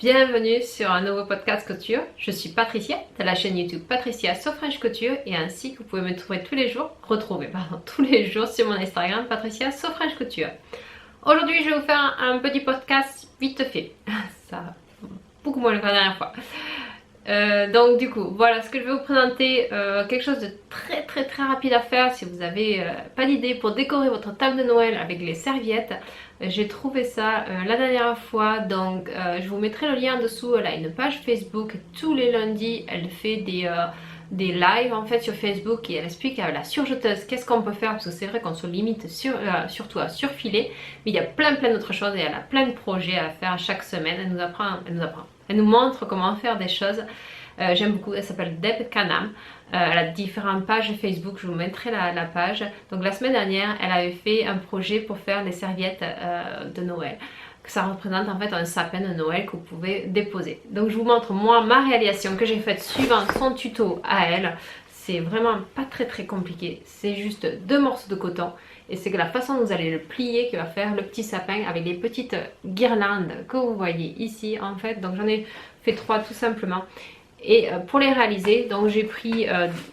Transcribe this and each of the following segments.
Bienvenue sur un nouveau podcast couture. Je suis Patricia de la chaîne YouTube Patricia So French Couture et ainsi que vous pouvez me trouver retrouver tous les jours sur mon Instagram Patricia So French Couture. Aujourd'hui, je vais vous faire un petit podcast vite fait. Ça, beaucoup moins que la dernière fois. Donc du coup, voilà ce que je vais vous présenter, quelque chose de très rapide à faire si vous n'avez pas d'idée pour décorer votre table de Noël avec les serviettes. J'ai trouvé ça la dernière fois, donc je vous mettrai le lien en dessous. Elle a une page Facebook, tous les lundis elle fait des lives en fait sur Facebook et elle explique à la surjeteuse qu'est-ce qu'on peut faire parce que c'est vrai qu'on se limite surtout à surfiler, mais il y a plein d'autres choses et elle a plein de projets à faire chaque semaine. Elle nous montre comment faire des choses. J'aime beaucoup, elle s'appelle Deb Kanam. Elle a différentes pages Facebook, je vous mettrai la page. Donc la semaine dernière, elle avait fait un projet pour faire des serviettes de Noël. Ça représente en fait un sapin de Noël que vous pouvez déposer. Donc je vous montre moi ma réalisation que j'ai faite suivant son tuto à elle. C'est vraiment pas très compliqué. C'est juste 2 morceaux de coton. Et c'est que la façon dont vous allez le plier qui va faire le petit sapin avec les petites guirlandes que vous voyez ici en fait. Donc j'en ai fait 3 tout simplement. Et pour les réaliser, donc j'ai pris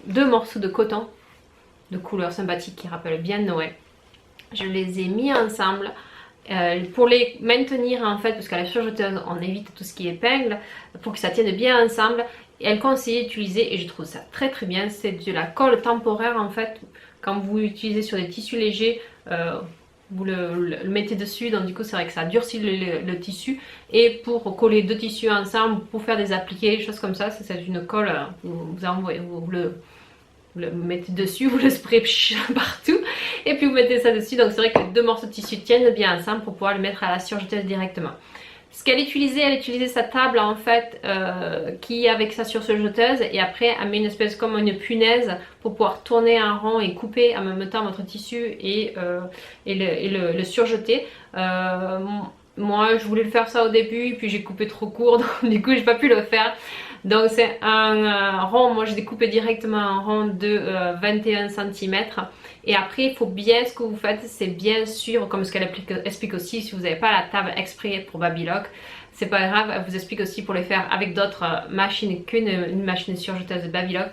2 morceaux de coton de couleur sympathique qui rappellent bien Noël. Je les ai mis ensemble pour les maintenir en fait, parce qu'à la surjeteuse on évite tout ce qui est épingle, pour que ça tienne bien ensemble. Et elle conseille d'utiliser, et je trouve ça très bien, c'est de la colle temporaire en fait. Quand vous l'utilisez sur des tissus légers, vous le mettez dessus, donc du coup c'est vrai que ça durcit le tissu. Et pour coller 2 tissus ensemble, pour faire des appliqués, des choses comme ça, c'est une colle, vous le mettez dessus, vous le sprayez partout et puis vous mettez ça dessus. Donc c'est vrai que les 2 morceaux de tissu tiennent bien ensemble pour pouvoir le mettre à la surjeteuse directement. Ce qu'elle utilisait, elle utilisait sa table en fait qui avec sa surjeteuse, et après elle met une espèce comme une punaise pour pouvoir tourner en rond et couper en même temps votre tissu et le surjeter. Moi je voulais le faire ça au début puis j'ai coupé trop court donc du coup j'ai pas pu le faire. Donc c'est un rond, moi j'ai découpé directement un rond de 21 cm. Et après il faut bien, ce que vous faites c'est bien sûr, comme ce qu'elle explique aussi, si vous n'avez pas la table exprès pour Babylock, c'est pas grave, elle vous explique aussi pour les faire avec d'autres machines qu'une machine surjeteuse de Babylock.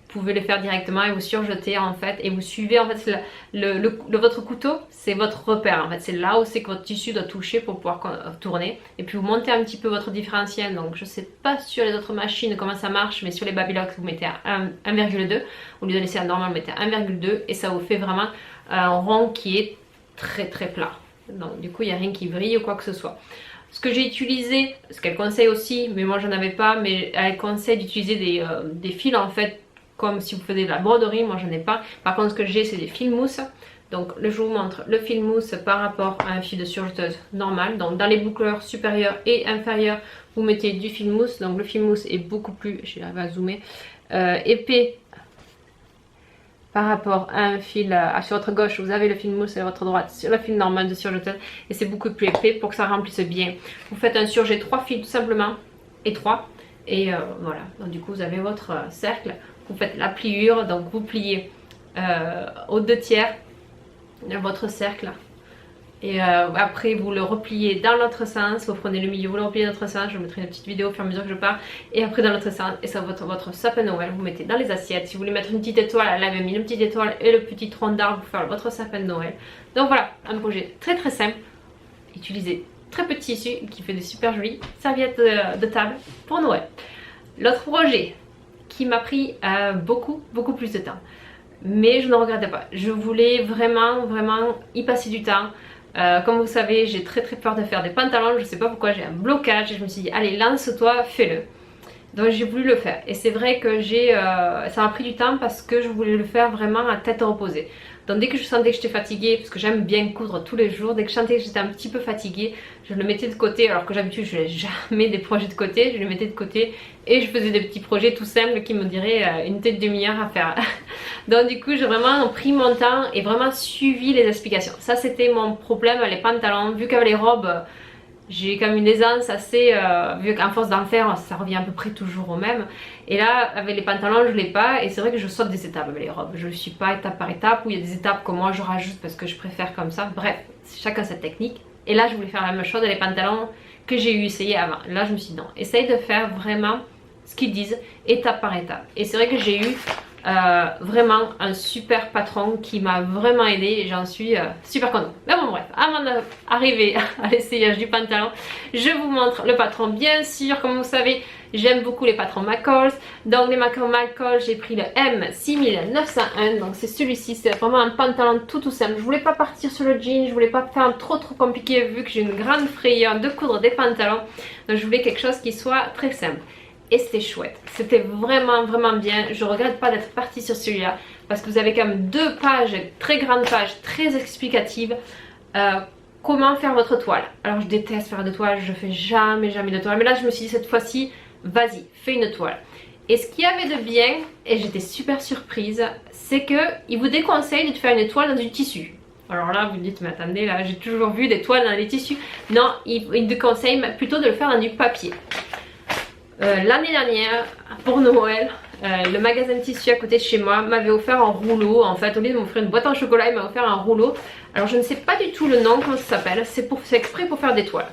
Vous pouvez les faire directement et vous surjetez en fait, et vous suivez en fait votre couteau, c'est votre repère en fait, c'est là où c'est que votre tissu doit toucher pour pouvoir tourner. Et puis vous montez un petit peu votre différentiel. Donc je sais pas sur les autres machines comment ça marche, mais sur les Babylock vous mettez à 1,2 au lieu de laisser à normal, vous mettez à 1,2 et ça vous fait vraiment un rond qui est très plat. Donc du coup il n'y a rien qui brille ou quoi que ce soit. Ce que j'ai utilisé, ce qu'elle conseille aussi, mais moi j'en avais pas, mais elle conseille d'utiliser des fils en fait, comme si vous faisiez de la broderie. Moi j'en ai pas. Par contre ce que j'ai c'est des fils mousse. Donc je vous montre le fil mousse par rapport à un fil de surjeteuse normal. Donc dans les boucleurs supérieures et inférieures vous mettez du fil mousse. Donc le fil mousse est beaucoup plus, je vais arriver à zoomer, épais par rapport à un fil sur votre gauche vous avez le fil mousse et à votre droite sur le fil normal de surjeteuse, et c'est beaucoup plus épais pour que ça remplisse bien. Vous faites un surjet 3 fils tout simplement, étroit, et voilà. Donc du coup vous avez votre cercle. Vous faites la pliure, donc vous pliez aux 2/3 de votre cercle. Et après vous le repliez dans l'autre sens, vous prenez le milieu, vous le repliez dans l'autre sens. Je vous mettrai une petite vidéo au fur et à mesure que je pars. Et après dans l'autre sens, et ça votre sapin Noël, vous mettez dans les assiettes. Si vous voulez mettre une petite étoile, elle avait mis une petite étoile et le petit tronc d'arbre pour faire votre sapin de Noël. Donc voilà, un projet très simple. Utilisez très peu de tissu qui fait de super jolies serviettes de table pour Noël. L'autre projet qui m'a pris beaucoup plus de temps, mais je ne regrette pas. Je voulais vraiment y passer du temps. Comme vous savez, j'ai très peur de faire des pantalons. Je sais pas pourquoi, j'ai un blocage et je me suis dit allez, lance-toi, fais-le. Donc j'ai voulu le faire, et c'est vrai que ça m'a pris du temps parce que je voulais le faire vraiment à tête reposée. Donc dès que je sentais que j'étais fatiguée, parce que j'aime bien coudre tous les jours, dès que je sentais que j'étais un petit peu fatiguée, je le mettais de côté, alors que d'habitude je n'ai jamais des projets de côté, je les mettais de côté et je faisais des petits projets tout simples qui me diraient une tête demi-heure à faire. Donc du coup j'ai vraiment pris mon temps et vraiment suivi les explications. Ça c'était mon problème, les pantalons, vu qu'avec les robes j'ai quand même une aisance assez, vu qu'en force d'en faire ça revient à peu près toujours au même. Et là avec les pantalons je l'ai pas, et c'est vrai que je saute des étapes avec les robes. Je ne suis pas étape par étape, où il y a des étapes que moi je rajoute parce que je préfère comme ça. Bref, chacun sa technique. Et là je voulais faire la même chose, et les pantalons que j'ai eu essayé avant. Là je me suis dit non, essaye de faire vraiment ce qu'ils disent étape par étape. Et c'est vrai que j'ai eu vraiment un super patron qui m'a vraiment aidé et j'en suis super contente. Mais bon bref, avant d'arriver à l'essayage du pantalon, je vous montre le patron. Bien sûr, comme vous savez, j'aime beaucoup les patrons McCall. Donc les patrons McCall, j'ai pris le M6901. Donc c'est celui-ci, c'est vraiment un pantalon tout simple. Je voulais pas partir sur le jean, je voulais pas faire trop compliqué vu que j'ai une grande frayeur de coudre des pantalons. Donc je voulais quelque chose qui soit très simple. Et c'était chouette, c'était vraiment bien. Je regrette pas d'être partie sur celui-là parce que vous avez quand même 2 pages, très grandes pages, très explicatives. Comment faire votre toile. Alors je déteste faire de toile, je fais jamais de toile. Mais là je me suis dit cette fois-ci, vas-y, fais une toile. Et ce qu'il y avait de bien, et j'étais super surprise, c'est que il vous déconseille de faire une toile dans du tissu. Alors là vous me dites, mais attendez, là j'ai toujours vu des toiles dans les tissus. Non, il déconseille plutôt de le faire dans du papier. L'année dernière, pour Noël, le magasin de tissu à côté de chez moi m'avait offert un rouleau. En fait, au lieu de m'offrir une boîte en chocolat, il m'a offert un rouleau. Alors je ne sais pas du tout le nom, comment ça s'appelle. C'est exprès pour faire des toiles.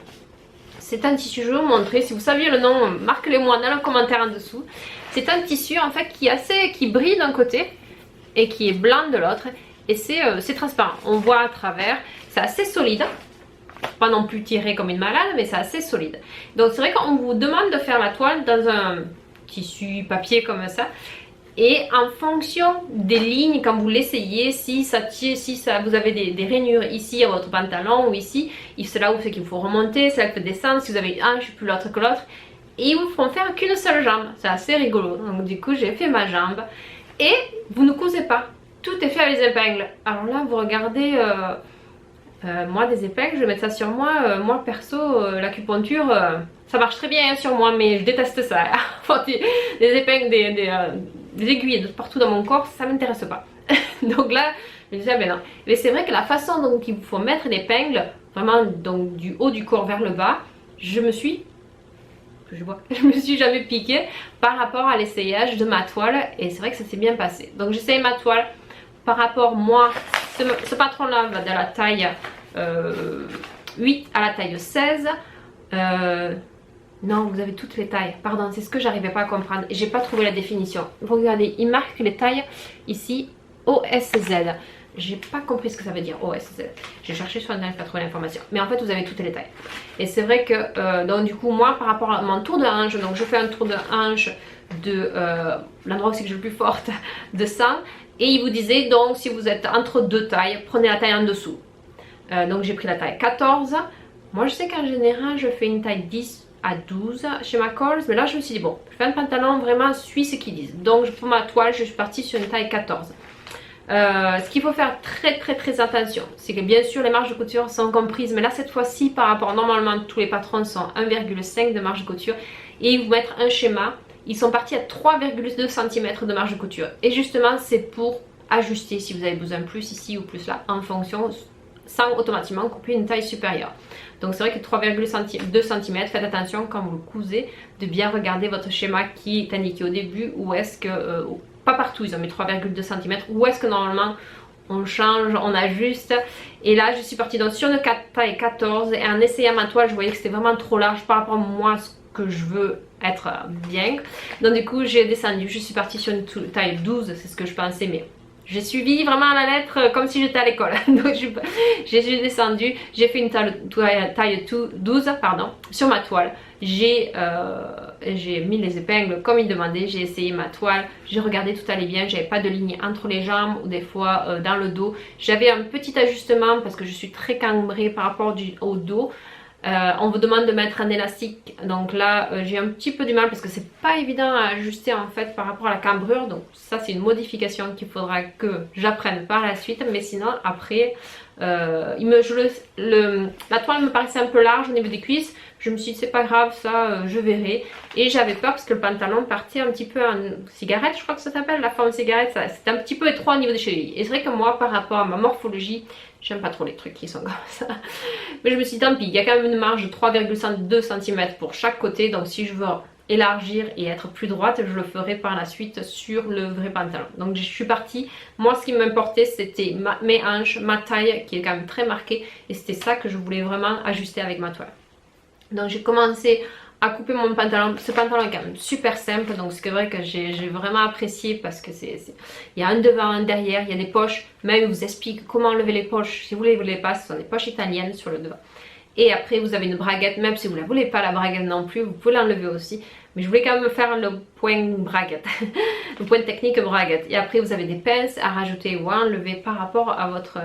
C'est un tissu, je vais vous montrer. Si vous saviez le nom, marquez-le-moi dans le commentaire en dessous. C'est un tissu en fait qui brille d'un côté et qui est blanc de l'autre. Et c'est transparent, on voit à travers. C'est assez solide. Pas non plus tiré comme une malade, mais c'est assez solide. Donc c'est vrai qu'on vous demande de faire la toile dans un tissu papier comme ça. Et en fonction des lignes, quand vous l'essayez, si vous avez des rainures ici à votre pantalon ou ici, c'est là où c'est qu'il faut remonter, c'est là qu'il faut descendre. Si vous avez une hanche plus l'autre que l'autre, et ils vous feront faire qu'une seule jambe. C'est assez rigolo. Donc du coup j'ai fait ma jambe. Et vous ne cousez pas. Tout est fait avec les épingles. Alors là vous regardez... moi des épingles, je vais mettre ça sur moi. Moi perso, l'acupuncture, ça marche très bien sur moi, mais je déteste ça. Des épingles, des aiguilles de partout dans mon corps, ça m'intéresse pas. Donc là, je me disais, ah ben non. Mais c'est vrai que la façon dont il faut mettre l'épingle, vraiment donc du haut du corps vers le bas, je me suis jamais piquée par rapport à l'essayage de ma toile. Et c'est vrai que ça s'est bien passé. Donc j'essaye ma toile par rapport, moi, ce patron là va de la taille 8 à la taille 16. Non, vous avez toutes les tailles. Pardon, c'est ce que j'arrivais pas à comprendre. J'ai pas trouvé la définition. Vous regardez, il marque les tailles ici OSZ. J'ai pas compris ce que ça veut dire OSZ. J'ai cherché sur internet pour trouver l'information. Mais en fait, vous avez toutes les tailles. Et c'est vrai que, donc du coup, moi, par rapport à mon tour de hanche, donc je fais un tour de hanche de l'endroit où c'est que je suis le plus forte, de 100. Et il vous disait donc si vous êtes entre 2 tailles, prenez la taille en dessous. Donc j'ai pris la taille 14. Moi je sais qu'en général je fais une taille 10 à 12 chez McCall. Mais là je me suis dit bon, je fais un pantalon vraiment suis ce qu'ils disent. Donc pour ma toile je suis partie sur une taille 14. Ce qu'il faut faire très attention, c'est que bien sûr les marges de couture sont comprises. Mais là cette fois-ci par rapport, normalement tous les patrons sont 1,5 de marge de couture. Et ils vous mettent un schéma. Ils sont partis à 3,2 cm de marge de couture. Et justement, c'est pour ajuster si vous avez besoin plus ici ou plus là, en fonction, sans automatiquement couper une taille supérieure. Donc c'est vrai que 3,2 cm, faites attention quand vous le cousez, de bien regarder votre schéma qui est indiqué au début, ou est-ce que, pas partout ils ont mis 3,2 cm, ou est-ce que normalement on change, on ajuste. Et là je suis partie donc sur une taille 14 et en essayant ma toile, je voyais que c'était vraiment trop large par rapport à moi, ce que je veux être bien. Donc du coup j'ai descendu, je suis partie sur une taille 12, c'est ce que je pensais, mais j'ai suivi vraiment à la lettre comme si j'étais à l'école. Donc j'ai descendu, j'ai fait une taille 12 pardon, sur ma toile. J'ai mis les épingles comme il demandait, j'ai essayé ma toile, j'ai regardé tout allait bien, j'avais pas de ligne entre les jambes ou des fois dans le dos. J'avais un petit ajustement parce que je suis très cambrée par rapport au dos. On vous demande de mettre un élastique, donc là j'ai un petit peu du mal parce que c'est pas évident à ajuster en fait par rapport à la cambrure. Donc ça c'est une modification qu'il faudra que j'apprenne par la suite, mais sinon après la toile me paraissait un peu large au niveau des cuisses. Je me suis dit c'est pas grave, ça je verrai. Et j'avais peur parce que le pantalon partait un petit peu en cigarette, je crois que ça s'appelle, la forme cigarette. C'était un petit peu étroit au niveau des chevilles. Et c'est vrai que moi par rapport à ma morphologie, j'aime pas trop les trucs qui sont comme ça. Mais je me suis dit tant pis, il y a quand même une marge de 3,2 cm pour chaque côté. Donc si je veux élargir et être plus droite, je le ferai par la suite sur le vrai pantalon. Donc je suis partie, moi ce qui m'importait c'était mes hanches, ma taille qui est quand même très marquée. Et c'était ça que je voulais vraiment ajuster avec ma toile. Donc j'ai commencé à couper mon pantalon. Ce pantalon est quand même super simple, donc c'est vrai que j'ai vraiment apprécié parce que il y a un devant, un derrière, il y a des poches. Même il vous explique comment enlever les poches. Si vous ne les voulez pas, ce sont des poches italiennes sur le devant. Et après vous avez une braguette, même si vous ne la voulez pas la braguette non plus, vous pouvez l'enlever aussi. Mais je voulais quand même faire le point braguette, le point technique braguette. Et après vous avez des pinces à rajouter ou à enlever par rapport à votre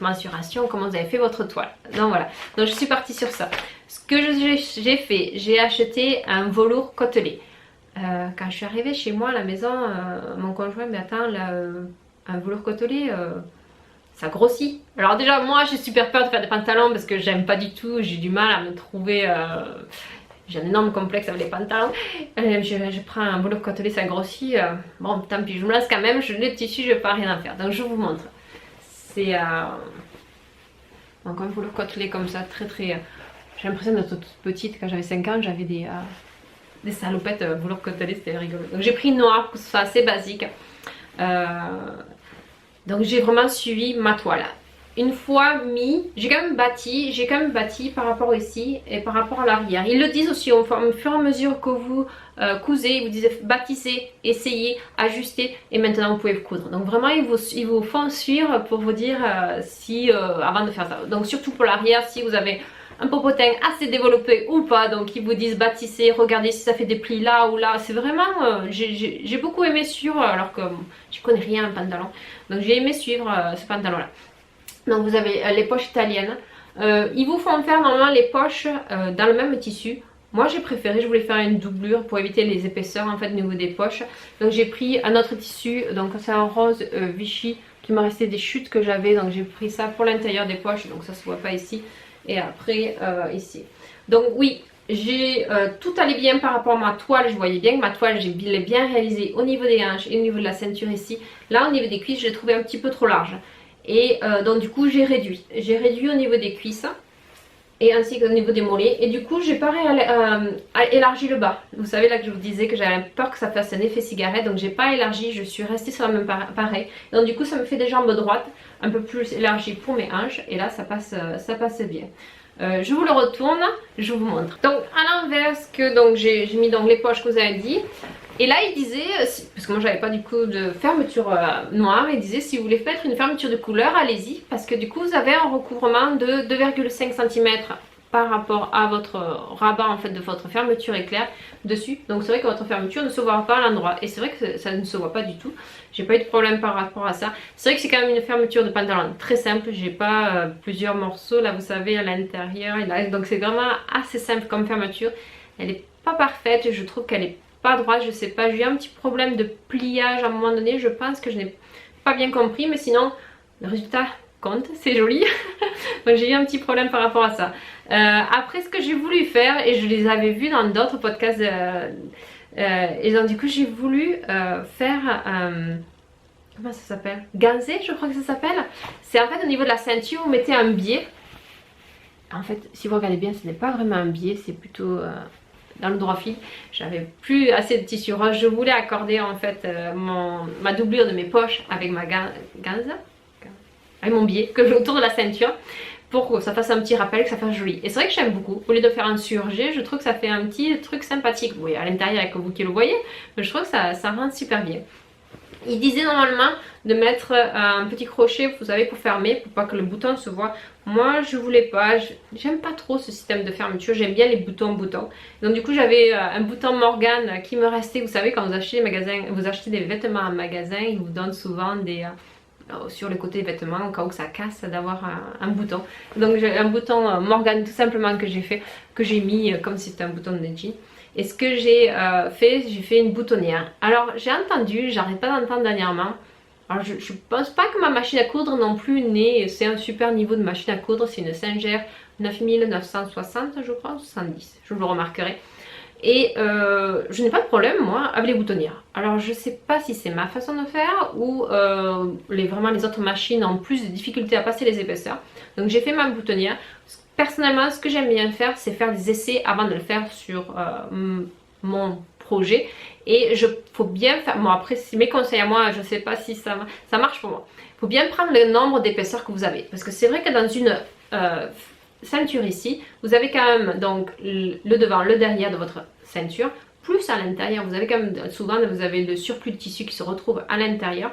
mensuration, comment vous avez fait votre toile. Donc voilà, donc je suis partie sur ça. Ce que j'ai fait, j'ai acheté un velours côtelé. Quand je suis arrivée chez moi à la maison, mon conjoint me dit attends, là, un velours côtelé, ça grossit. Alors déjà moi j'ai super peur de faire des pantalons parce que j'aime pas du tout, j'ai du mal à me trouver... j'ai un énorme complexe avec les pantalons. Je prends un velours côtelé, ça grossit. Bon, tant pis, je me laisse quand même. Le tissu, je n'ai pas rien à faire. Donc, je vous montre. C'est encore un velours côtelé comme ça, très. J'ai l'impression d'être toute petite. Quand j'avais 5 ans, j'avais des salopettes velours côtelé, c'était rigolo. Donc, j'ai pris noir, pour que ce soit assez basique. Donc, j'ai vraiment suivi ma toile. Une fois mis, j'ai quand même bâti par rapport ici et par rapport à l'arrière. Ils le disent aussi au fur et à mesure que vous cousez, ils vous disent bâtissez, essayez, ajustez et maintenant vous pouvez coudre. Donc vraiment ils vous font suivre pour vous dire avant de faire ça. Donc surtout pour l'arrière, si vous avez un popotin assez développé ou pas, donc ils vous disent bâtissez, regardez si ça fait des plis là ou là. C'est vraiment, j'ai beaucoup aimé suivre alors que je connais rien en pantalon. Donc j'ai aimé suivre ce pantalon là. Donc vous avez les poches italiennes. Ils vous font faire normalement les poches dans le même tissu. Moi j'ai préféré, je voulais faire une doublure pour éviter les épaisseurs en fait au niveau des poches. Donc j'ai pris un autre tissu, donc c'est un rose Vichy qui m'a resté des chutes que j'avais. Donc j'ai pris ça pour l'intérieur des poches, donc ça se voit pas ici. Et après ici. Donc oui, tout allait bien par rapport à ma toile. Je voyais bien que ma toile, je l'ai bien réalisée au niveau des hanches et au niveau de la ceinture ici. Là au niveau des cuisses, je l'ai trouvé un petit peu trop large. Et donc du coup j'ai réduit au niveau des cuisses et ainsi qu'au niveau des mollets. Et du coup j'ai pas élargi le bas. Vous savez là que je vous disais que j'avais peur que ça fasse un effet cigarette. Donc j'ai pas élargi, je suis restée sur la même pareil. Donc du coup ça me fait des jambes droites, un peu plus élargies pour mes hanches. Et là ça passe bien. Je vous le retourne, je vous montre. Donc à l'inverse que donc j'ai mis donc les poches que vous avez dit. Et là il disait, parce que moi j'avais pas du coup de fermeture noire, il disait si vous voulez faire une fermeture de couleur, allez-y. Parce que du coup vous avez un recouvrement de 2,5 cm par rapport à votre rabat en fait de votre fermeture éclair dessus. Donc c'est vrai que votre fermeture ne se voit pas à l'endroit. Et c'est vrai que ça ne se voit pas du tout. J'ai pas eu de problème par rapport à ça. C'est vrai que c'est quand même une fermeture de pantalon très simple. J'ai pas plusieurs morceaux là vous savez à l'intérieur. Donc c'est vraiment assez simple comme fermeture. Elle est pas parfaite, je trouve qu'elle est pas droite, je sais pas, j'ai eu un petit problème de pliage à un moment donné, je pense que je n'ai pas bien compris, mais sinon le résultat compte, c'est joli. Donc j'ai eu un petit problème par rapport à ça. Après ce que j'ai voulu faire, et je les avais vus dans d'autres podcasts, et donc du coup j'ai voulu faire, comment ça s'appelle, ganzé je crois que ça s'appelle. C'est en fait au niveau de la ceinture, vous mettez un biais. En fait si vous regardez bien ce n'est pas vraiment un biais, c'est plutôt... dans le droit fil, j'avais plus assez de tissu rose. Je voulais accorder en fait ma doublure de mes poches avec ma ganze, avec mon biais que je autour de la ceinture pour que ça fasse un petit rappel, que ça fasse joli. Et c'est vrai que j'aime beaucoup. Au lieu de faire un surjet, je trouve que ça fait un petit truc sympathique. Oui, à l'intérieur avec vous qui le voyez, mais je trouve que ça rend super bien. Il disait normalement de mettre un petit crochet, vous savez, pour fermer, pour pas que le bouton se voit. Moi, je voulais pas, j'aime pas trop ce système de fermeture, j'aime bien les boutons. Donc du coup, j'avais un bouton Morgane qui me restait, vous savez, quand vous achetez des vêtements en magasin, ils vous donnent souvent sur le côté des vêtements, au cas où ça casse, d'avoir un bouton. Donc j'ai un bouton Morgane tout simplement que j'ai mis comme si c'était un bouton de jean. Et ce que j'ai fait une boutonnière. Alors j'ai entendu, j'arrête pas d'entendre dernièrement. Alors je pense pas que ma machine à coudre non plus c'est un super niveau de machine à coudre. C'est une Singer 9960 je crois, 70, je vous le remarquerai. Et je n'ai pas de problème moi avec les boutonnières. Alors je sais pas si c'est ma façon de faire ou vraiment les autres machines ont plus de difficultés à passer les épaisseurs. Donc j'ai fait ma boutonnière. Personnellement, ce que j'aime bien faire, c'est faire des essais avant de le faire sur mon projet. Et faut bien faire, bon après c'est mes conseils à moi, je sais pas si ça marche pour moi. Il faut bien prendre le nombre d'épaisseurs que vous avez. Parce que c'est vrai que dans une ceinture ici, vous avez quand même donc le devant, le derrière de votre ceinture, plus à l'intérieur, vous avez quand même souvent vous avez le surplus de tissu qui se retrouve à l'intérieur.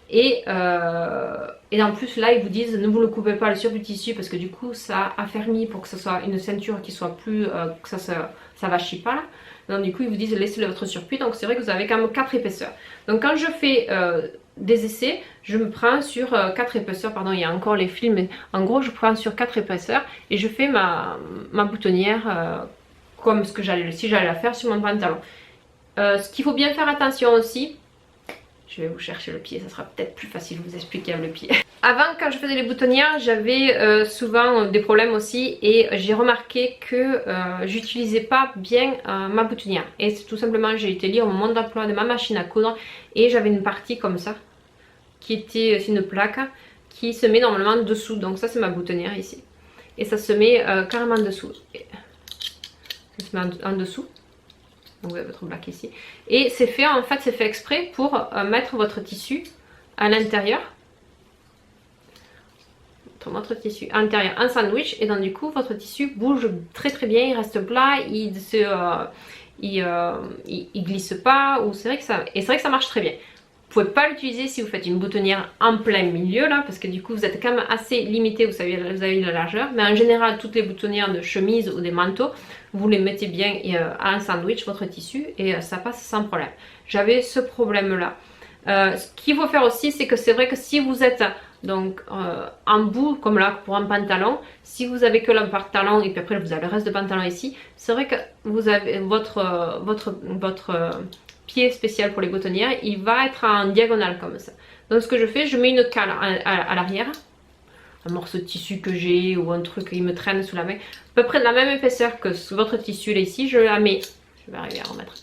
Et en plus là ils vous disent ne vous le coupez pas le surplus de tissu parce que du coup ça affermit pour que ce soit une ceinture qui soit plus, que ça vachit pas là. Donc du coup ils vous disent laissez votre surplus, donc c'est vrai que vous avez quand même 4 épaisseurs. Donc quand je fais des essais, je me prends sur 4 épaisseurs, pardon il y a encore les fils, mais en gros je prends sur 4 épaisseurs et je fais ma boutonnière comme ce que si j'allais la faire sur mon pantalon. Ce qu'il faut bien faire attention aussi, je vais vous chercher le pied, ça sera peut-être plus facile de vous expliquer le pied. Avant, quand je faisais les boutonnières, j'avais souvent des problèmes aussi et j'ai remarqué que j'utilisais pas bien ma boutonnière. Et c'est tout simplement, j'ai été lire au moment d'emploi de ma machine à coudre et j'avais une partie comme ça, qui était, c'est une plaque, qui se met normalement dessous. Donc ça c'est ma boutonnière ici. Et ça se met carrément dessous. Ça se met en dessous. Donc vous avez votre plaque ici. Et c'est fait, en fait, c'est fait exprès pour mettre votre tissu à l'intérieur. Votre tissu à l'intérieur en sandwich. Et donc du coup, votre tissu bouge très très bien. Il reste plat. Il glisse pas. C'est vrai que ça marche très bien. Vous pouvez pas l'utiliser si vous faites une boutonnière en plein milieu là, parce que du coup vous êtes quand même assez limité, vous avez la largeur, mais en général toutes les boutonnières de chemise ou des manteaux, vous les mettez bien à un sandwich, votre tissu, et ça passe sans problème. J'avais ce problème là. Ce qu'il faut faire aussi, c'est que c'est vrai que si vous êtes donc en bout comme là pour un pantalon, si vous avez que le pantalon et puis après vous avez le reste de pantalon ici, c'est vrai que vous avez votre pied spécial pour les boutonnières, il va être en diagonale comme ça. Donc ce que je fais, je mets une cale à l'arrière, un morceau de tissu que j'ai ou un truc qui me traîne sous la main, à peu près de la même épaisseur que votre tissu là ici, je la mets, je vais arriver à remettre,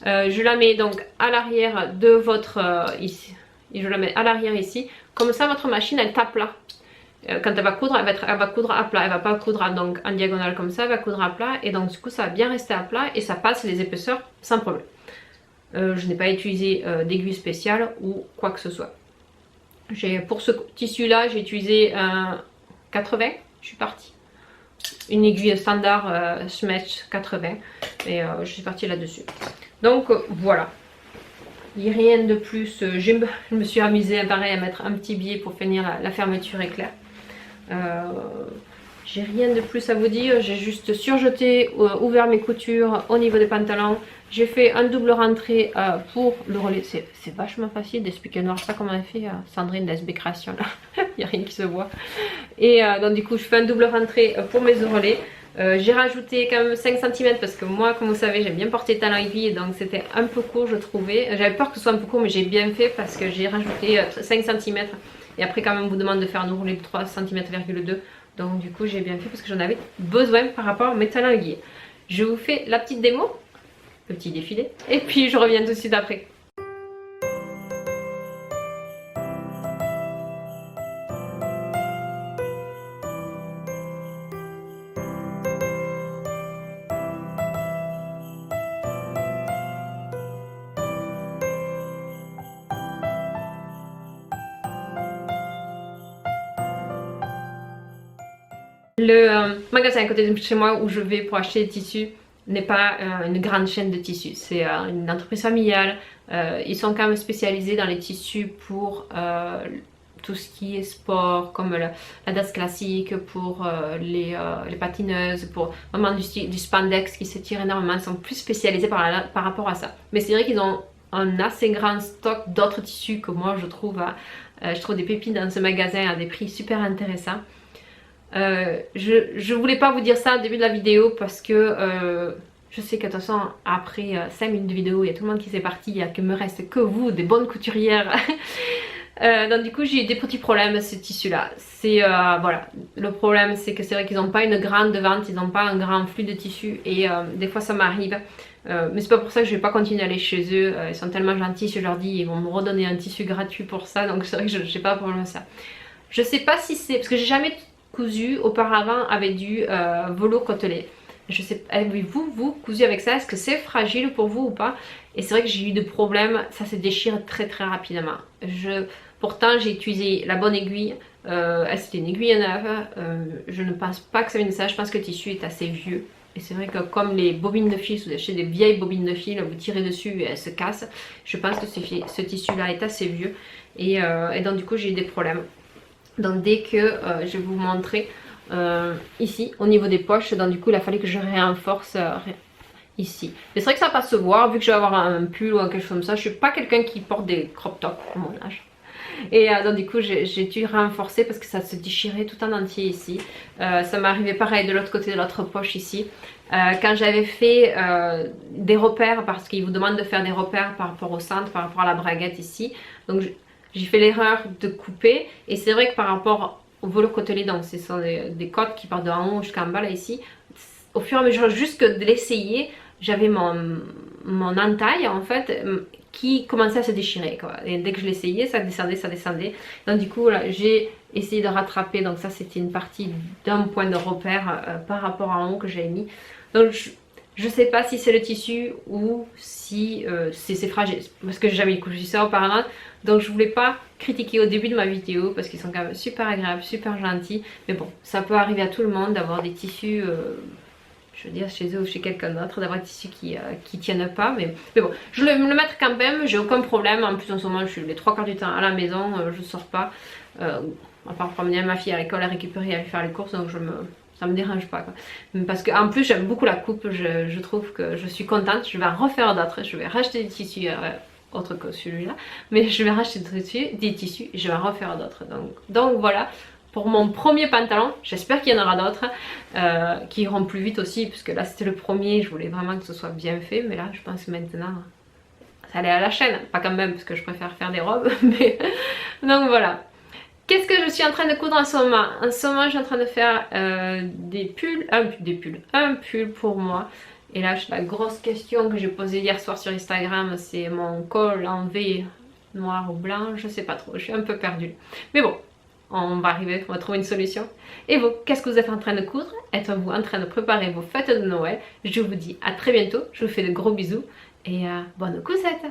je la mets donc à l'arrière de votre, ici, et je la mets à l'arrière ici, comme ça votre machine elle tape là. Quand elle va coudre, elle va coudre à plat, elle va pas coudre donc en diagonale comme ça, elle va coudre à plat et donc du coup ça va bien rester à plat et ça passe les épaisseurs sans problème. Je n'ai pas utilisé d'aiguille spéciale ou quoi que ce soit. Pour ce tissu là j'ai utilisé un 80, je suis partie. Une aiguille standard Schmetz 80 et je suis partie là dessus. Donc voilà. Il n'y a rien de plus. Je me suis amusée pareil à mettre un petit billet pour finir la fermeture éclair. J'ai rien de plus à vous dire, j'ai juste surjeté, ouvert mes coutures au niveau des pantalons. J'ai fait un double rentrée pour le relais. C'est vachement facile d'expliquer. Je ne sais pas comment elle fait Sandrine d'SB Création là. Il n'y a rien qui se voit. Et donc du coup je fais un double rentrée pour mes ourlets. J'ai rajouté quand même 5 cm parce que moi comme vous savez j'aime bien porter talons aiguilles, donc c'était un peu court je trouvais. J'avais peur que ce soit un peu court mais j'ai bien fait parce que j'ai rajouté 5 cm. Et après quand même on vous demande de faire un ourlet de 3 cm,2. Donc du coup j'ai bien fait parce que j'en avais besoin par rapport à mes talons aiguilles. Je vous fais la petite démo, le petit défilé, et puis je reviens tout de suite après. Le magasin à côté de chez moi où je vais pour acheter des tissus n'est pas une grande chaîne de tissus, c'est une entreprise familiale. Ils sont quand même spécialisés dans les tissus pour tout ce qui est sport, comme la danse classique, pour les patineuses, pour vraiment du spandex qui s'étire énormément. Ils sont plus spécialisés par rapport à ça. Mais c'est vrai qu'ils ont un assez grand stock d'autres tissus que moi je trouve des pépites dans ce magasin à des prix super intéressants. Je voulais pas vous dire ça au début de la vidéo parce que je sais que de toute façon après 5 minutes de vidéo il y a tout le monde qui s'est parti, il ne me reste que vous, des bonnes couturières. Donc du coup j'ai eu des petits problèmes ce tissu là. Voilà, le problème c'est que c'est vrai qu'ils n'ont pas une grande vente, ils n'ont pas un grand flux de tissu et des fois ça m'arrive. Mais c'est pas pour ça que je vais pas continuer à aller chez eux, ils sont tellement gentils, je leur dis ils vont me redonner un tissu gratuit pour ça, donc c'est vrai que je n'ai pas de problème à ça. Je sais pas si c'est, parce que j'ai jamais cousu auparavant avec du velours côtelé. Je sais, avez-vous cousu avec ça? Est-ce que c'est fragile pour vous ou pas? Et c'est vrai que j'ai eu des problèmes, ça se déchire très rapidement. Pourtant j'ai utilisé la bonne aiguille, C'était une aiguille neuve. Je ne pense pas que ça vienne de ça. Je pense que le tissu est assez vieux. Et c'est vrai que comme les bobines de fil, si vous achetez des vieilles bobines de fil, vous tirez dessus et elles se cassent. Je pense que ce tissu-là est assez vieux. Et donc du coup j'ai eu des problèmes. Donc dès que je vais vous montrer ici au niveau des poches, donc du coup il a fallu que je renforce ici. Mais c'est vrai que ça va pas se voir vu que je vais avoir un pull ou quelque chose comme ça. Je suis pas quelqu'un qui porte des crop tops à mon âge. Et donc du coup j'ai dû renforcer parce que ça se déchirait tout en entier ici. Ça m'est arrivé pareil de l'autre côté de l'autre poche ici. Quand j'avais fait des repères, parce qu'ils vous demandent de faire des repères par rapport au centre, par rapport à la braguette ici. Donc j'ai fait l'erreur de couper. Et c'est vrai que par rapport au velours côtelé, donc ce sont des côtes qui partent de en haut jusqu'en bas là ici. Au fur et à mesure juste que de l'essayer, j'avais mon entaille en fait qui commençait à se déchirer quoi. Et dès que je l'essayais, ça descendait, ça descendait. Donc du coup là, j'ai essayé de rattraper. Donc ça c'était une partie d'un point de repère par rapport à en haut que j'avais mis. Donc je sais pas si c'est le tissu ou si c'est fragile. Parce que j'ai jamais cousu ça auparavant. Donc je voulais pas critiquer au début de ma vidéo parce qu'ils sont quand même super agréables, super gentils. Mais bon, ça peut arriver à tout le monde d'avoir des tissus... je veux dire chez eux ou chez quelqu'un d'autre, d'avoir des tissus qui tiennent pas, mais bon, je vais me le mettre quand même, j'ai aucun problème. En plus en ce moment je suis les 3/4 du temps à la maison, je sors pas, à part promener ma fille à l'école, la récupérer et aller faire les courses, donc ça me dérange pas quoi. Parce qu'en plus j'aime beaucoup la coupe, je trouve que je suis contente. Je vais en refaire d'autres, je vais racheter des tissus autres que celui-là, mais je vais racheter des tissus et je vais en refaire d'autres, donc voilà pour mon premier pantalon. J'espère qu'il y en aura d'autres qui iront plus vite aussi, puisque là c'était le premier, je voulais vraiment que ce soit bien fait, mais là je pense maintenant ça allait à la chaîne, pas quand même parce que je préfère faire des robes, mais donc voilà. Qu'est-ce que je suis en train de coudre en ce moment? En ce moment je suis en train de faire un pull pour moi. Et là la grosse question que j'ai posée hier soir sur Instagram, c'est mon col en V noir ou blanc, je sais pas trop, je suis un peu perdue. Mais bon, on va arriver, on va trouver une solution. Et vous, qu'est-ce que vous êtes en train de coudre? Êtes-vous en train de préparer vos fêtes de Noël? Je vous dis à très bientôt, je vous fais de gros bisous et bonne cousette!